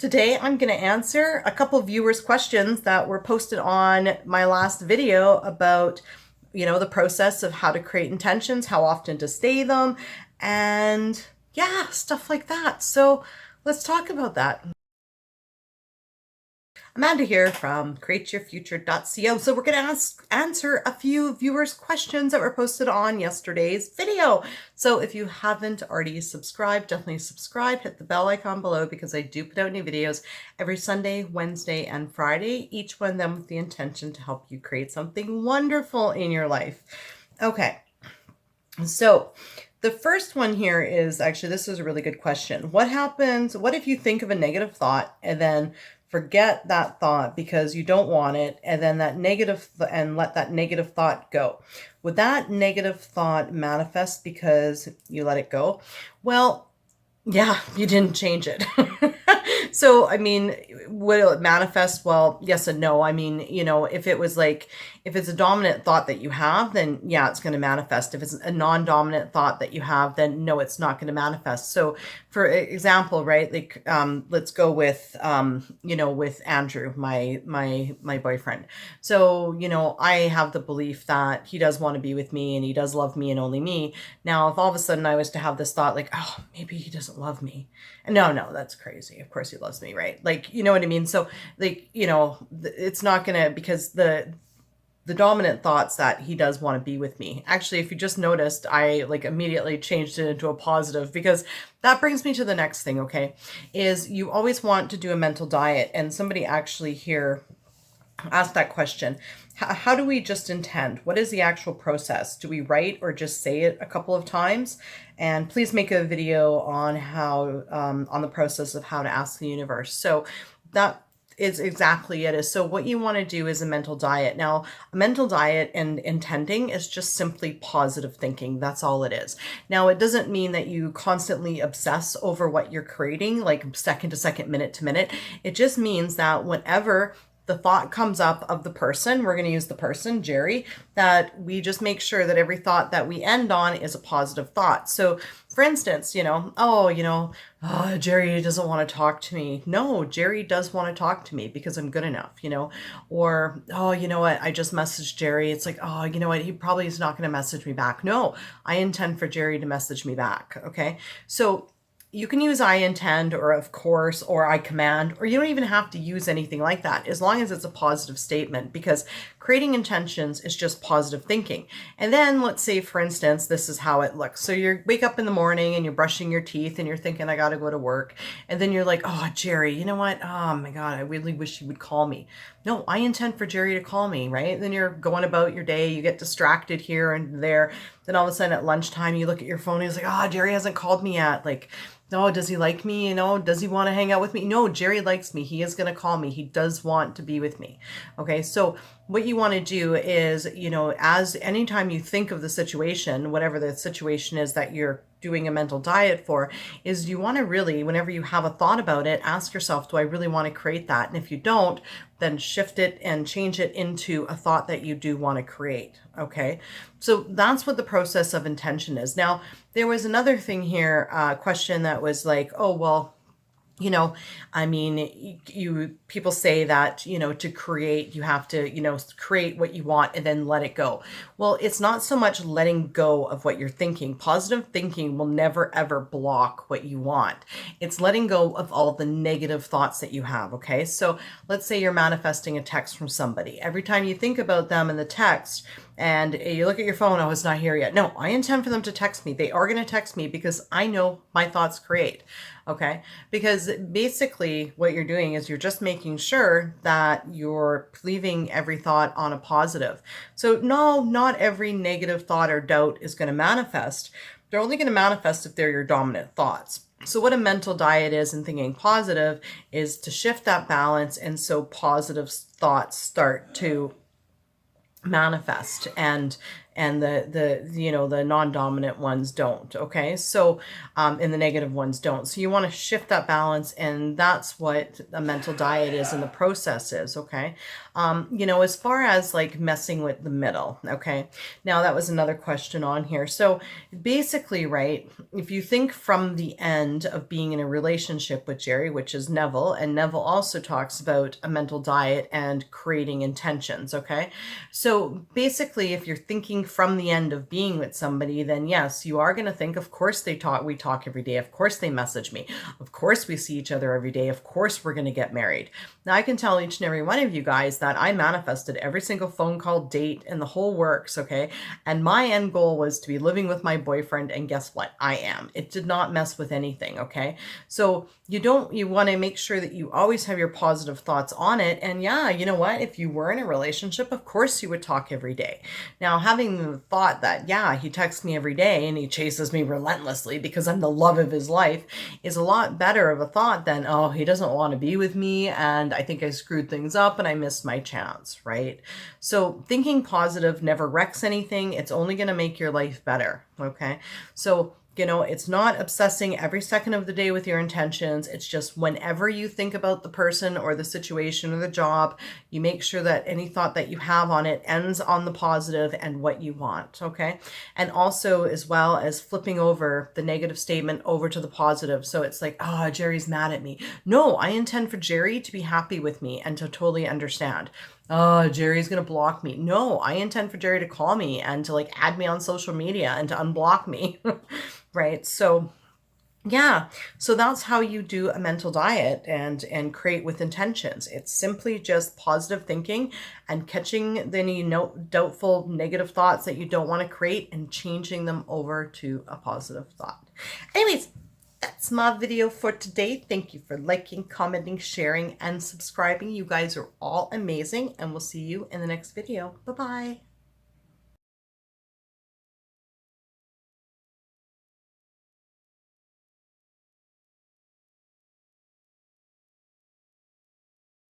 Today I'm going to answer a couple viewers' questions that were posted on my last video about, the process of how to create intentions, how often to say them, and yeah, stuff like that. So let's talk about that. Amanda here from createyourfuture.co. So we're going to answer a few viewers' questions that were posted on yesterday's video. So if you haven't already subscribed, definitely subscribe, hit the bell icon below because I do put out new videos every Sunday, Wednesday, and Friday, each one of them with the intention to help you create something wonderful in your life. Okay, so the first one here is actually, this is a really good question. What happens, what if you think of a negative thought and then forget that thought because you don't want it, and then and let that negative thought go? Would that negative thought manifest because you let it go? Well, yeah, you didn't change it. So, I mean, will it manifest? Well, yes and no. I mean, if it was like, if it's a dominant thought that you have, then yeah, it's going to manifest. If it's a non-dominant thought that you have, then no, it's not going to manifest. So for example, right, like, let's go with, with Andrew, my boyfriend. So, I have the belief that he does want to be with me and he does love me and only me. Now, if all of a sudden I was to have this thought like, oh, maybe he doesn't love me. No, that's crazy. Of course he loves me, right? Like, you know what I mean? So like, it's not gonna, because the dominant thoughts that he does want to be with me. Actually, if you just noticed, I like immediately changed it into a positive, because that brings me to the next thing, okay? Is you always want to do a mental diet. And somebody actually here asked that question. How do we just intend? What is the actual process? Do we write or just say it a couple of times? And please make a video on how, on the process of how to ask the universe. So that is exactly it. So what you want to do is a mental diet. Now, a mental diet and intending is just simply positive thinking. That's all it is. Now, it doesn't mean that you constantly obsess over what you're creating, like second to second, minute to minute. It just means that whenever the thought comes up of the person, we're going to use the person, Jerry, that we just make sure that every thought that we end on is a positive thought. So for instance, Jerry doesn't want to talk to me. No, Jerry does want to talk to me because I'm good enough, or, oh, you know what? I just messaged Jerry. It's like, oh, you know what? He probably is not going to message me back. No, I intend for Jerry to message me back. Okay. So you can use I intend or of course or I command, or you don't even have to use anything like that as long as it's a positive statement, because creating intentions is just positive thinking. And then let's say, for instance, this is how it looks. So you wake up in the morning and you're brushing your teeth and you're thinking, I got to go to work. And then you're like, oh, Jerry, you know what? Oh my God, I really wish he would call me. No, I intend for Jerry to call me, right? And then you're going about your day, you get distracted here and there. Then all of a sudden at lunchtime, you look at your phone and it's like, oh, Jerry hasn't called me yet. Like, no, does he like me? Does he want to hang out with me? No, Jerry likes me. He is going to call me. He does want to be with me. Okay. So what you want to do is, as anytime you think of the situation, whatever the situation is that you're doing a mental diet for, is you want to really, whenever you have a thought about it, ask yourself, do I really want to create that? And if you don't, then shift it and change it into a thought that you do want to create. Okay. So that's what the process of intention is. Now, there was another thing here, question that was like, oh, well, people say that, to create, you have to, create what you want and then let it go. Well, it's not so much letting go of what you're thinking. Positive thinking will never, ever block what you want. It's letting go of all the negative thoughts that you have. Okay. So let's say you're manifesting a text from somebody. Every time you think about them in the text, and you look at your phone, oh, it's not here yet. No, I intend for them to text me. They are going to text me because I know my thoughts create. Okay. Because basically what you're doing is you're just making sure that you're leaving every thought on a positive. So no, not every negative thought or doubt is going to manifest. They're only going to manifest if they're your dominant thoughts. So what a mental diet is in thinking positive is to shift that balance. And so positive thoughts start to manifest, and and the non-dominant ones don't. Okay, so and the negative ones don't. So you want to shift that balance, and that's what a mental diet is, and the process is. Okay, as far as like messing with the middle. Okay, now that was another question on here. So basically, right, if you think from the end of being in a relationship with Jerry, which is Neville, and Neville also talks about a mental diet and creating intentions. Okay, so basically, if you're thinking from the end of being with somebody, then yes, you are going to think, of course we talk every day. Of course they message me. Of course we see each other every day. Of course we're going to get married. Now I can tell each and every one of you guys that I manifested every single phone call, date, and the whole works. Okay. And my end goal was to be living with my boyfriend. And guess what? I am. It did not mess with anything. Okay. So you want to make sure that you always have your positive thoughts on it. And yeah, you know what? If you were in a relationship, of course you would talk every day. Now, having the thought that, yeah, he texts me every day and he chases me relentlessly because I'm the love of his life is a lot better of a thought than, oh, he doesn't want to be with me and I think I screwed things up and I missed my chance, right? So thinking positive never wrecks anything. It's only going to make your life better, okay? So it's not obsessing every second of the day with your intentions. It's just whenever you think about the person or the situation or the job, you make sure that any thought that you have on it ends on the positive and what you want, okay? And also, as well as flipping over the negative statement over to the positive. So it's like, oh, Jerry's mad at me. No, I intend for Jerry to be happy with me and to totally understand. Oh, Jerry's going to block me. No, I intend for Jerry to call me and to like add me on social media and to unblock me. Right? So yeah, so that's how you do a mental diet and create with intentions. It's simply just positive thinking and catching any doubtful negative thoughts that you don't want to create and changing them over to a positive thought. Anyways, that's my video for today. Thank you for liking, commenting, sharing, and subscribing. You guys are all amazing, and we'll see you in the next video. Bye-bye.